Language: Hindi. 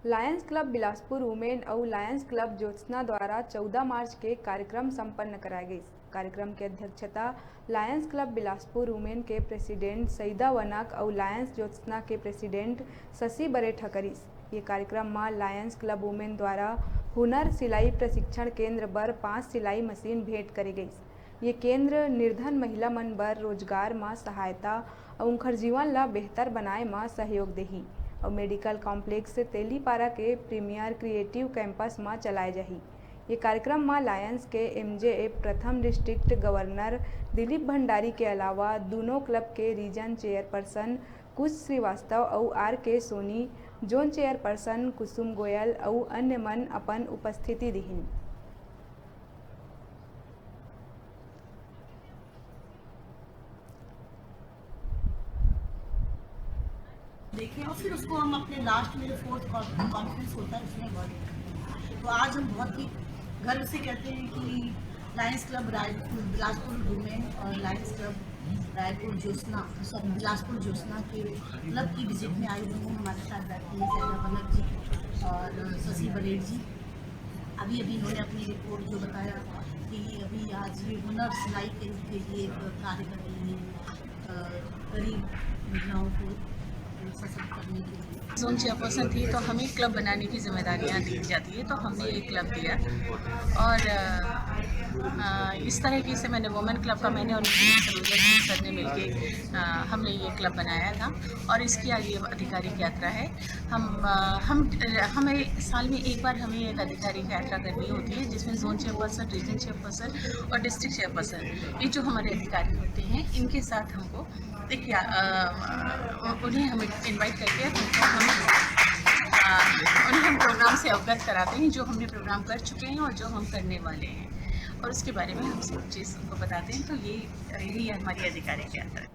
लायंस क्लब बिलासपुर वुमेन और लायंस क्लब ज्योत्सना द्वारा 14 मार्च के कार्यक्रम संपन्न कराया गई। कार्यक्रम की अध्यक्षता लायंस क्लब बिलासपुर वुमेन के प्रेसिडेंट सईदा वनक और लायंस ज्योत्सना के प्रेसिडेंट शशि बरेठा करीस। ये कार्यक्रम में लायंस क्लब वुमेन द्वारा हुनर सिलाई प्रशिक्षण केंद्र बर 5 सिलाई मशीन भेंट करी गई। ये केंद्र निर्धन महिला मन बर रोजगार में सहायता और उनकर जीवन ला बेहतर बनाए में सहयोग देही और मेडिकल कॉम्प्लेक्स तेलीपारा के प्रीमियर क्रिएटिव कैंपस में चलाए जाही। ये कार्यक्रम में लायंस के MJF प्रथम डिस्ट्रिक्ट गवर्नर दिलीप भंडारी के अलावा दोनों क्लब के रीजन चेयरपर्सन कुश श्रीवास्तव और RK सोनी, जोन चेयरपर्सन कुसुम गोयल और अन्य मन अपन उपस्थिति दीहिन। देखें और फिर उसको हम अपने लास्ट में जो 4th कॉन्फ्रेंस होता है उसमें वर्ड। तो आज हम बहुत ही गर्व से कहते हैं कि Lions club Raipur Bilaspur women और लायंस क्लब रायपुर ज्योत्सना बिलासपुर ज्योत्सना के क्लब की विजिट में आए हुए हैं। हमारे साथ बैठे हैं सैदा बनक जी और शशि बरेठ जी। अभी इन्होंने अपनी रिपोर्ट जो बताया कि अभी आज ये हुनर सिलाई के लिए कार्य कर रही है गरीब महिलाओं को सशक्त करने के लिए। जोन चेयरपर्सन थी तो हमें क्लब बनाने की जिम्मेदारियां दी जाती है, तो हमने एक क्लब दिया और इस तरीके से मैंने वुमेन क्लब का मैंने और सर ने मिलके हमने ये क्लब बनाया था और इसकी आज ये आधिकारिक यात्रा है। हमें साल में एक बार हमें एक आधिकारिक यात्रा करनी होती है जिसमें जोन चेयरपर्सन, रीजन चेयरपर्सन और डिस्ट्रिक्ट चेयरपर्सन ये जो हमारे अधिकारी होते हैं इनके साथ हमको उन्हें हम इनवाइट करके उन्हें हम प्रोग्राम से अवगत कराते हैं जो हमने प्रोग्राम कर चुके हैं और जो हम करने वाले हैं और उसके बारे में हम सब चीज़ उनको बताते हैं। तो यही हमारी आधिकारिक यात्रा है।